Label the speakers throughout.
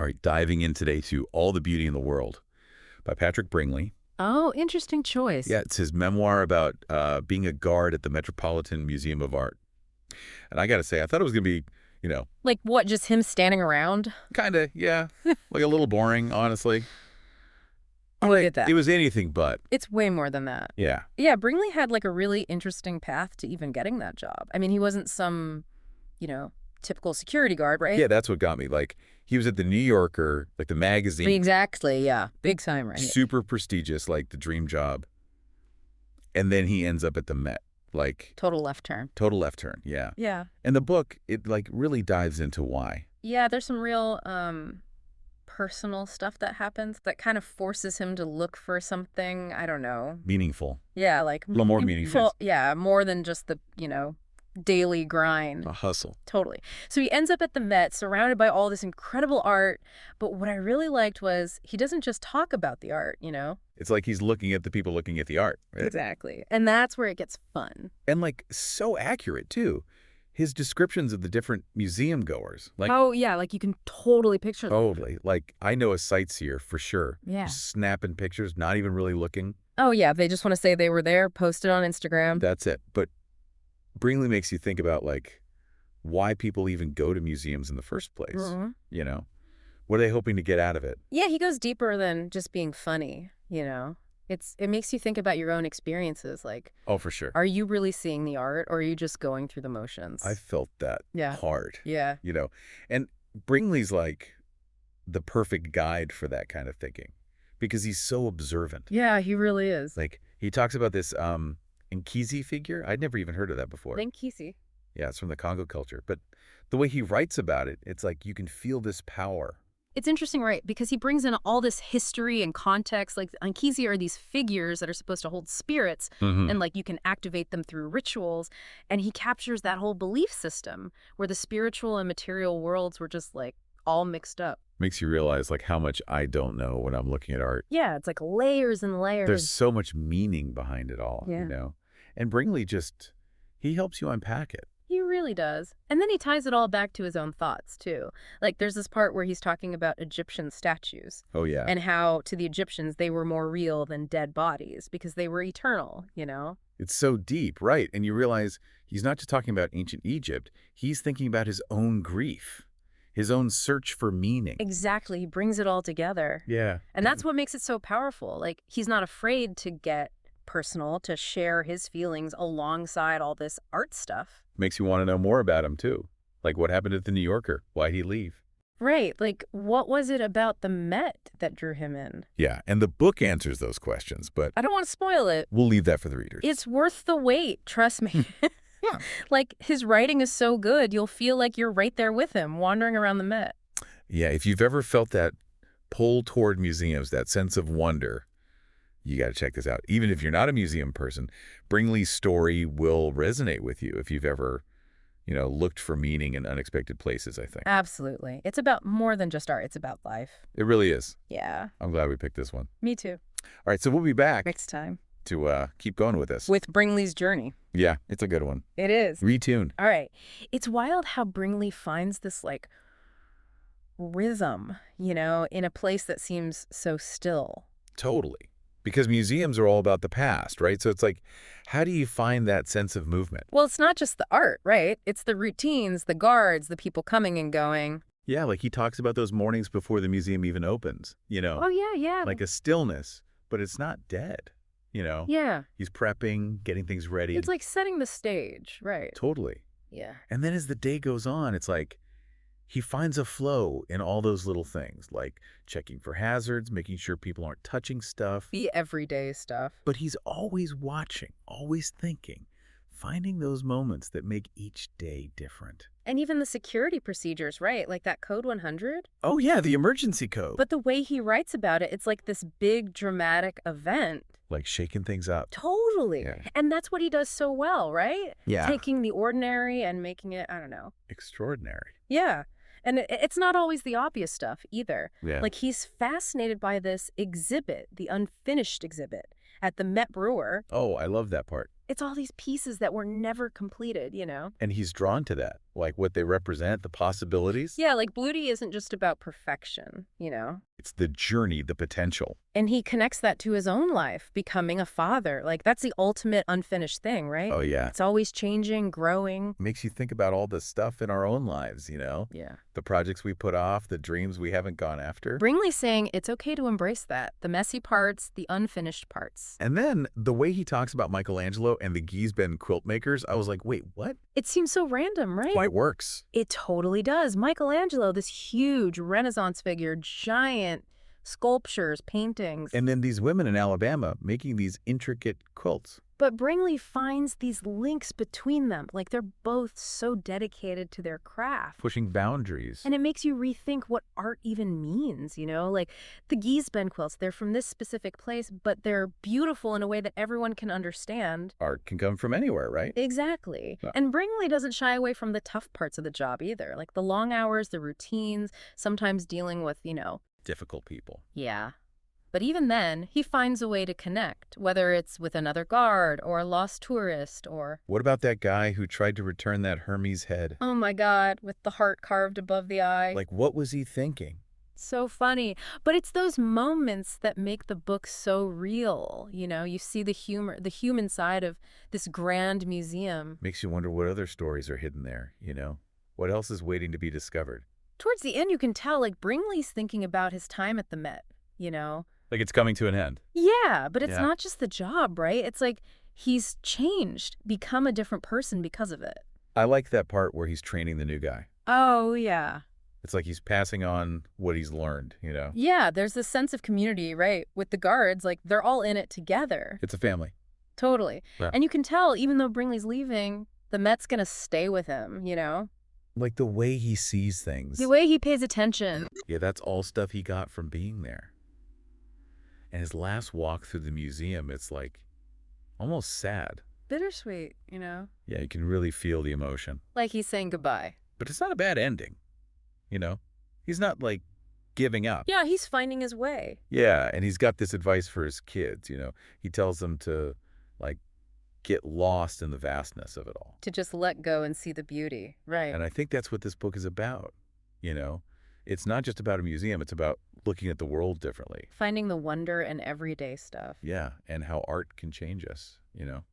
Speaker 1: All right, diving in today to All the Beauty in the World by Patrick Bringley.
Speaker 2: Oh, interesting choice.
Speaker 1: Yeah, it's his memoir about being a guard at the Metropolitan Museum of Art. And I got to say, I thought it was going to be,
Speaker 2: Like what, just him standing around?
Speaker 1: kind of, yeah, like a little boring, honestly.
Speaker 2: I get that.
Speaker 1: It was anything but.
Speaker 2: It's way more than that.
Speaker 1: Yeah.
Speaker 2: Yeah, Bringley had like a really interesting path to even getting that job. I mean, he wasn't some, typical security guard, right?
Speaker 1: Yeah, that's what got me. Like, he was at the New Yorker, like the magazine.
Speaker 2: Exactly, yeah. Big time, right?
Speaker 1: Super prestigious, like the dream job. And then he ends up at the Met. Like,
Speaker 2: Total left turn.
Speaker 1: total left turn, yeah.
Speaker 2: Yeah.
Speaker 1: And the book, it like really dives into why.
Speaker 2: Yeah, there's some real personal stuff that happens that kind of forces him to look for something, I don't know.
Speaker 1: Meaningful.
Speaker 2: Yeah, like
Speaker 1: A little more meaningful.
Speaker 2: Yeah, more than just the, daily grind.
Speaker 1: A hustle.
Speaker 2: Totally. So he ends up at the Met, surrounded by all this incredible art. But what I really liked was he doesn't just talk about the art,
Speaker 1: It's like he's looking at the people looking at the art. Right?
Speaker 2: Exactly. And that's where it gets fun.
Speaker 1: And like so accurate too. His descriptions of the different museum goers. Like,
Speaker 2: Oh, yeah, like you can totally picture them.
Speaker 1: totally. Like, I know a sightseer for sure.
Speaker 2: Yeah.
Speaker 1: Just snapping pictures, not even really looking.
Speaker 2: Oh, yeah, they just want to say they were there, post it on Instagram.
Speaker 1: That's it. But Bringley makes you think about like why people even go to museums in the first place.
Speaker 2: Mm-hmm.
Speaker 1: What are they hoping to get out of it?
Speaker 2: Yeah, he goes deeper than just being funny, It makes you think about your own experiences. Like,
Speaker 1: Oh, for sure.
Speaker 2: are you really seeing the art or are you just going through the motions?
Speaker 1: I felt that
Speaker 2: Yeah.
Speaker 1: hard.
Speaker 2: Yeah.
Speaker 1: And Bringley's like the perfect guide for that kind of thinking because he's so observant.
Speaker 2: Yeah, he really is.
Speaker 1: Like, he talks about this Nkizi figure. I'd never even heard of that before.
Speaker 2: Thank Kisi.
Speaker 1: Yeah, it's from the Congo culture. But the way he writes about it, it's like you can feel this power.
Speaker 2: It's interesting, right? Because he brings in all this history and context. Like, Ankizi are these figures that are supposed to hold spirits, and like you can activate them through rituals. And he captures that whole belief system where the spiritual and material worlds were just like all mixed up.
Speaker 1: Makes you realize like how much I don't know when I'm looking at art.
Speaker 2: Yeah, it's like layers and layers.
Speaker 1: There's so much meaning behind it all,
Speaker 2: Yeah.
Speaker 1: And Bringley he helps you unpack it.
Speaker 2: He really does. And then he ties it all back to his own thoughts, too. Like, there's this part where he's talking about Egyptian statues
Speaker 1: Oh, yeah.
Speaker 2: and how, to the Egyptians, they were more real than dead bodies because they were eternal,
Speaker 1: It's so deep, right? And you realize he's not just talking about ancient Egypt. He's thinking about his own grief, his own search for meaning.
Speaker 2: Exactly. He brings it all together.
Speaker 1: Yeah.
Speaker 2: And that's what makes it so powerful. Like, he's not afraid to get personal, to share his feelings alongside all this art stuff.
Speaker 1: Makes you want to know more about him, too. Like what happened at the New Yorker? Why'd he leave?
Speaker 2: Right. Like, what was it about the Met that drew him in?
Speaker 1: Yeah, and the book answers those questions, but
Speaker 2: I don't want to spoil it.
Speaker 1: we'll leave that for the readers.
Speaker 2: It's worth the wait, trust me.
Speaker 1: Yeah.
Speaker 2: Like, his writing is so good, you'll feel like you're right there with him, wandering around the Met.
Speaker 1: Yeah, if you've ever felt that pull toward museums, that sense of wonder, you got to check this out. Even if you're not a museum person, Bringley's story will resonate with you if you've ever, looked for meaning in unexpected places, I think.
Speaker 2: Absolutely. It's about more than just art. It's about life.
Speaker 1: It really is.
Speaker 2: Yeah.
Speaker 1: I'm glad we picked this one.
Speaker 2: Me too.
Speaker 1: All right, so we'll be back
Speaker 2: Next time.
Speaker 1: to keep going with this.
Speaker 2: With Bringley's journey.
Speaker 1: Yeah, it's a good one.
Speaker 2: It is.
Speaker 1: Retune.
Speaker 2: All right. It's wild how Bringley finds this, like, rhythm, in a place that seems so still.
Speaker 1: Totally. Because museums are all about the past, right? So it's like, how do you find that sense of movement?
Speaker 2: Well, it's not just the art, right? It's the routines, the guards, the people coming and going.
Speaker 1: Yeah, like he talks about those mornings before the museum even opens,
Speaker 2: Oh, yeah.
Speaker 1: like a stillness, but it's not dead,
Speaker 2: Yeah.
Speaker 1: He's prepping, getting things ready.
Speaker 2: It's like setting the stage, right?
Speaker 1: Totally.
Speaker 2: Yeah.
Speaker 1: And then as the day goes on, it's like he finds a flow in all those little things, like checking for hazards, making sure people aren't touching stuff.
Speaker 2: The everyday stuff.
Speaker 1: But he's always watching, always thinking, finding those moments that make each day different.
Speaker 2: And even the security procedures, right? Like that Code 100.
Speaker 1: Oh, yeah, the emergency code.
Speaker 2: But the way he writes about it, it's like this big dramatic event.
Speaker 1: Like shaking things up.
Speaker 2: Totally.
Speaker 1: Yeah.
Speaker 2: And that's what he does so well, right?
Speaker 1: Yeah.
Speaker 2: Taking the ordinary and making it, I don't know.
Speaker 1: Extraordinary.
Speaker 2: Yeah. And it's not always the obvious stuff either.
Speaker 1: Yeah.
Speaker 2: Like, he's fascinated by this exhibit, the unfinished exhibit at the Met Brewer.
Speaker 1: Oh, I love that part.
Speaker 2: It's all these pieces that were never completed,
Speaker 1: And he's drawn to that. like what they represent, the possibilities.
Speaker 2: Yeah, like beauty isn't just about perfection, you know?
Speaker 1: It's the journey, the potential.
Speaker 2: And he connects that to his own life, becoming a father. Like, that's the ultimate unfinished thing, right?
Speaker 1: Oh, yeah.
Speaker 2: It's always changing, growing.
Speaker 1: Makes you think about all the stuff in our own lives,
Speaker 2: Yeah.
Speaker 1: The projects we put off, the dreams we haven't gone after.
Speaker 2: Bringley's saying it's okay to embrace that. The messy parts, the unfinished parts.
Speaker 1: And then the way he talks about Michelangelo and the Giesben quilt makers, I was like, wait, what?
Speaker 2: It seems so random, right?
Speaker 1: Quite works.
Speaker 2: It totally does. Michelangelo, this huge Renaissance figure, giant sculptures, paintings.
Speaker 1: And then these women in Alabama making these intricate quilts.
Speaker 2: But Bringley finds these links between them. Like, they're both so dedicated to their craft.
Speaker 1: Pushing boundaries.
Speaker 2: And it makes you rethink what art even means, you know? Like, the Giesben quilts, they're from this specific place, but they're beautiful in a way that everyone can understand.
Speaker 1: Art can come from anywhere, right?
Speaker 2: Exactly.
Speaker 1: Yeah.
Speaker 2: And Bringley doesn't shy away from the tough parts of the job either. Like the long hours, the routines, sometimes dealing with,
Speaker 1: Difficult people.
Speaker 2: Yeah. But even then, he finds a way to connect, whether it's with another guard or a lost tourist or...
Speaker 1: What about that guy who tried to return that Hermes head?
Speaker 2: Oh my God, with the heart carved above the eye.
Speaker 1: Like, what was he thinking?
Speaker 2: So funny. But it's those moments that make the book so real. You see the humor, the human side of this grand museum.
Speaker 1: Makes you wonder what other stories are hidden there, What else is waiting to be discovered?
Speaker 2: Towards the end, you can tell, like, Bringley's thinking about his time at the Met,
Speaker 1: Like it's coming to an end.
Speaker 2: Yeah, but it's
Speaker 1: Yeah.
Speaker 2: not just the job, right? It's like he's changed, become a different person because of it.
Speaker 1: I like that part where he's training the new guy.
Speaker 2: Oh, yeah.
Speaker 1: It's like he's passing on what he's learned,
Speaker 2: Yeah, there's this sense of community, right? With the guards, like, they're all in it together.
Speaker 1: It's a family.
Speaker 2: Totally.
Speaker 1: Yeah.
Speaker 2: And you can tell, even though Bringley's leaving, the Met's gonna stay with him,
Speaker 1: Like the way he sees things.
Speaker 2: The way he pays attention.
Speaker 1: Yeah, that's all stuff he got from being there. And his last walk through the museum, it's like almost sad.
Speaker 2: Bittersweet,
Speaker 1: Yeah, you can really feel the emotion.
Speaker 2: Like he's saying goodbye.
Speaker 1: But it's not a bad ending, He's not like giving up.
Speaker 2: Yeah, he's finding his way.
Speaker 1: Yeah, and he's got this advice for his kids, He tells them to like get lost in the vastness of it all.
Speaker 2: To just let go and see the beauty. Right.
Speaker 1: And I think that's what this book is about, It's not just about a museum, it's about looking at the world differently.
Speaker 2: Finding the wonder in everyday stuff.
Speaker 1: Yeah, and how art can change us,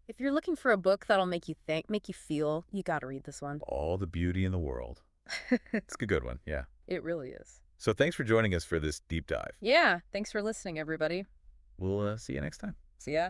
Speaker 2: If you're looking for a book that'll make you think, make you feel, you gotta read this one.
Speaker 1: All the beauty in the world. It's a good one, yeah.
Speaker 2: It really is.
Speaker 1: So thanks for joining us for this deep dive.
Speaker 2: Yeah, thanks for listening, everybody.
Speaker 1: We'll see you next time.
Speaker 2: See ya.